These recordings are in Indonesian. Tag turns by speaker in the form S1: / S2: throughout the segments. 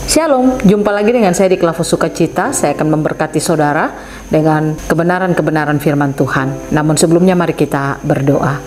S1: Shalom, jumpa lagi dengan saya di Klavos Sukacita. Saya akan memberkati saudara dengan kebenaran-kebenaran firman Tuhan. Namun sebelumnya mari kita berdoa.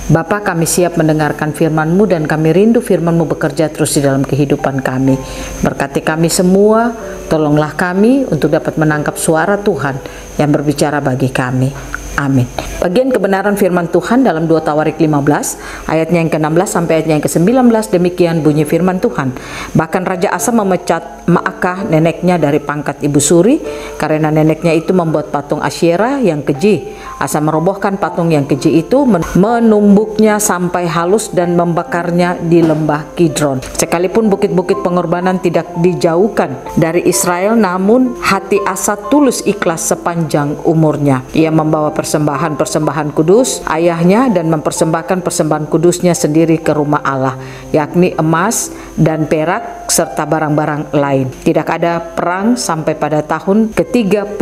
S1: Bapa, kami siap mendengarkan firman-Mu dan kami rindu firman-Mu bekerja terus di dalam kehidupan kami. Berkati kami semua, tolonglah kami untuk dapat menangkap suara Tuhan yang berbicara bagi kami. Amin. Bagian kebenaran firman Tuhan dalam 2 Tawarik 15 ayatnya yang ke-16 sampai ayatnya yang ke-19, demikian bunyi firman Tuhan. Bahkan Raja Asa memecat Maakah neneknya dari pangkat ibu suri karena neneknya itu membuat patung Asyera yang keji. Asa merobohkan patung yang keji itu, menumbuknya sampai halus dan membakarnya di lembah Kidron. Sekalipun bukit-bukit pengorbanan tidak dijauhkan dari Israel, namun hati Asa tulus ikhlas sepanjang umurnya. Ia membawa persembahan kudus ayahnya dan mempersembahkan persembahan kudusnya sendiri ke rumah Allah, yakni emas dan perak serta barang-barang lain. Tidak ada perang sampai pada tahun ke-35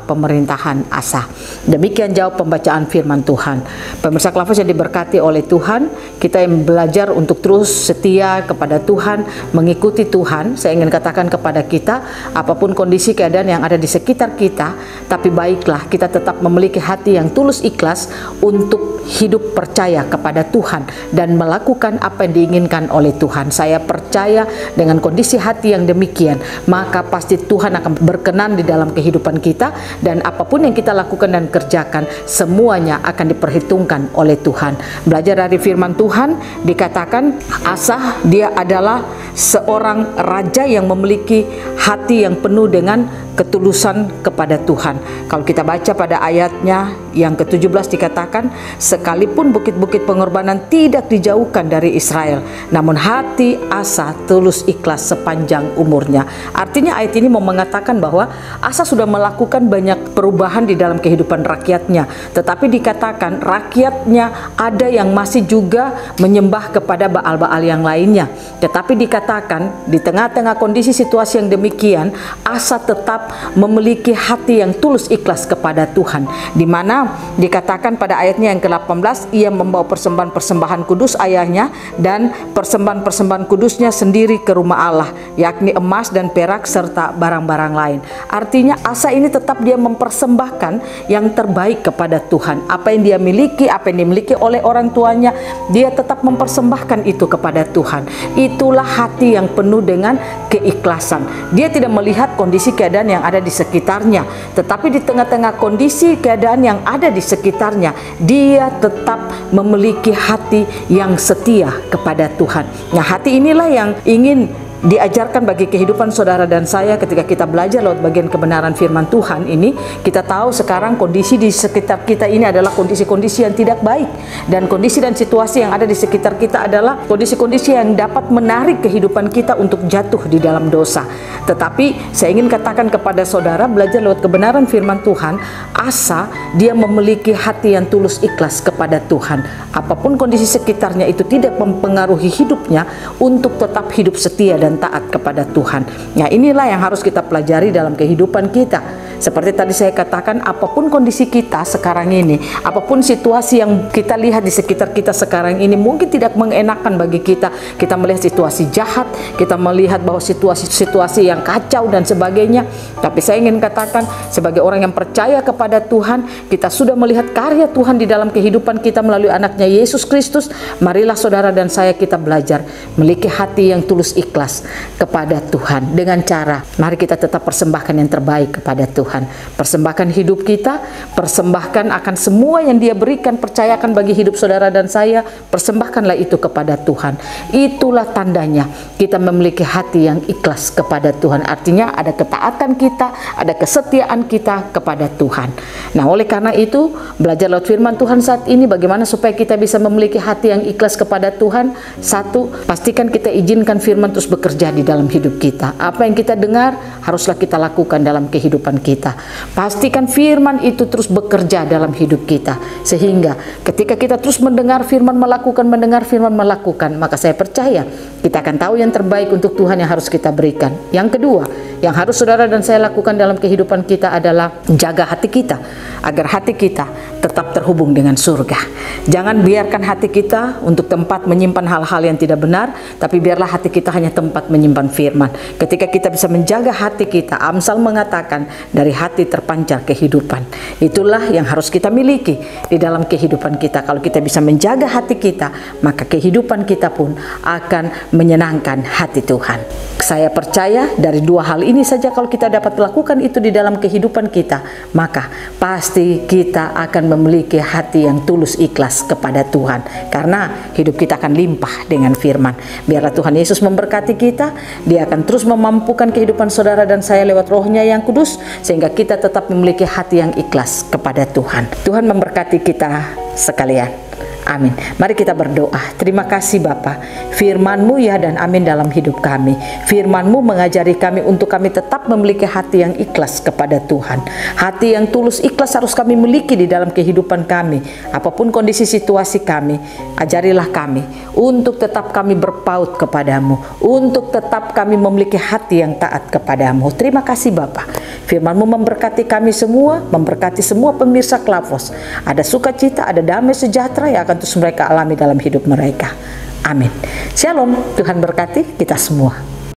S1: pemerintahan Asa. Demikian jauh pembacaan firman Tuhan. Pemirsa Klavos yang diberkati oleh Tuhan, kita yang belajar untuk terus setia kepada Tuhan, mengikuti Tuhan. Saya ingin katakan kepada kita, apapun kondisi keadaan yang ada di sekitar kita, tapi baiklah kita tetap memiliki hati yang tulus ikhlas untuk hidup percaya kepada Tuhan dan melakukan apa yang diinginkan oleh Tuhan. Saya percaya dengan kondisi hati yang demikian, maka pasti Tuhan akan berkenan di dalam kehidupan kita, dan apapun yang kita lakukan dan kerjakan, semuanya akan diperhitungkan oleh Tuhan. Belajar dari firman Tuhan, dikatakan Asa dia adalah seorang raja yang memiliki hati yang penuh dengan ketulusan kepada Tuhan. Kalau kita baca pada ayatnya yang ke-17 dikatakan, sekalipun bukit-bukit pengorbanan tidak dijauhkan dari Israel, namun hati Asa tulus ikhlas sepanjang umurnya. Artinya ayat ini mau mengatakan bahwa Asa sudah melakukan banyak perubahan di dalam kehidupan rakyatnya, tetapi dikatakan rakyatnya ada yang masih juga menyembah kepada Baal-Baal yang lainnya. Tetapi dikatakan di tengah-tengah kondisi situasi yang demikian, Asa tetap memiliki hati yang tulus ikhlas kepada Tuhan, di mana dikatakan pada ayatnya yang ke-18, ia membawa persembahan-persembahan kudus ayahnya dan persembahan-persembahan kudusnya sendiri ke rumah Allah, yakni emas dan perak serta barang-barang lain. Artinya Asa ini tetap dia mempersembahkan yang terbaik kepada Tuhan. Apa yang dia miliki, apa yang dimiliki oleh orang tuanya, dia tetap mempersembahkan itu kepada Tuhan. Itulah hati yang penuh dengan keikhlasan. Dia tidak melihat kondisi keadaan yang ada di sekitarnya, tetapi di tengah-tengah kondisi keadaan yang ada di sekitarnya, dia tetap memiliki hati yang setia kepada Tuhan. Nah, hati inilah yang ingin diajarkan bagi kehidupan saudara dan saya ketika kita belajar lewat bagian kebenaran firman Tuhan ini. Kita tahu sekarang kondisi di sekitar kita ini adalah kondisi-kondisi yang tidak baik, dan kondisi dan situasi yang ada di sekitar kita adalah kondisi-kondisi yang dapat menarik kehidupan kita untuk jatuh di dalam dosa. Tetapi saya ingin katakan kepada saudara, belajar lewat kebenaran firman Tuhan, Asa dia memiliki hati yang tulus ikhlas kepada Tuhan. Apapun kondisi sekitarnya itu tidak mempengaruhi hidupnya untuk tetap hidup setia dan taat kepada Tuhan. Nah, inilah yang harus kita pelajari dalam kehidupan kita. Seperti tadi saya katakan, apapun kondisi kita sekarang ini, apapun situasi yang kita lihat di sekitar kita sekarang ini, mungkin tidak mengenakan bagi kita. Kita melihat situasi jahat, kita melihat bahwa situasi yang kacau dan sebagainya. Tapi saya ingin katakan, sebagai orang yang percaya kepada Tuhan, kita sudah melihat karya Tuhan di dalam kehidupan kita melalui anaknya Yesus Kristus. Marilah saudara dan saya kita belajar memiliki hati yang tulus ikhlas kepada Tuhan. Dengan cara, mari kita tetap persembahkan yang terbaik kepada Tuhan. Persembahkan hidup kita, persembahkan akan semua yang Dia berikan, percayakan bagi hidup saudara dan saya, persembahkanlah itu kepada Tuhan. Itulah tandanya kita memiliki hati yang ikhlas kepada Tuhan. Artinya ada ketaatan kita, ada kesetiaan kita kepada Tuhan. Nah, oleh karena itu, belajar lewat firman Tuhan saat ini bagaimana supaya kita bisa memiliki hati yang ikhlas kepada Tuhan. Satu, pastikan kita izinkan firman terus bekerja di dalam hidup kita. Apa yang kita dengar haruslah kita lakukan dalam kehidupan kita. kita. Pastikan firman itu terus bekerja dalam hidup kita, sehingga ketika kita terus mendengar firman, mendengar firman, melakukan, maka saya percaya kita akan tahu yang terbaik untuk Tuhan yang harus kita berikan. Yang kedua, yang harus saudara dan saya lakukan dalam kehidupan kita adalah jaga hati kita, agar hati kita tetap terhubung dengan surga. Jangan biarkan hati kita untuk tempat menyimpan hal-hal yang tidak benar, tapi biarlah hati kita hanya tempat menyimpan firman. Ketika kita bisa menjaga hati kita, Amsal mengatakan dari hati terpancar kehidupan. Itulah yang harus kita miliki di dalam kehidupan kita. Kalau kita bisa menjaga hati kita, maka kehidupan kita pun akan menyenangkan hati Tuhan. Saya percaya dari dua hal ini saja, kalau kita dapat lakukan itu di dalam kehidupan kita, maka pasti kita akan memiliki hati yang tulus ikhlas kepada Tuhan, karena hidup kita akan limpah dengan firman. Biarlah Tuhan Yesus memberkati kita. Dia akan terus memampukan kehidupan saudara dan saya lewat Roh-Nya yang kudus, sehingga kita tetap memiliki hati yang ikhlas kepada Tuhan. Tuhan memberkati kita sekalian. Amin. Mari kita berdoa. Terima kasih Bapa, firman-Mu ya dan amin dalam hidup kami. Firman-Mu mengajari kami untuk kami tetap memiliki hati yang ikhlas kepada Tuhan. Hati yang tulus ikhlas harus kami miliki di dalam kehidupan kami. Apapun kondisi situasi kami, ajarilah kami untuk tetap kami berpaut kepadamu, untuk tetap kami memiliki hati yang taat kepadamu. Terima kasih Bapa. Firman-Mu memberkati kami semua, memberkati semua pemirsa Klavos. Ada sukacita, ada damai sejahtera yang akan terus mereka alami dalam hidup mereka. Amin. Shalom. Tuhan berkati kita semua.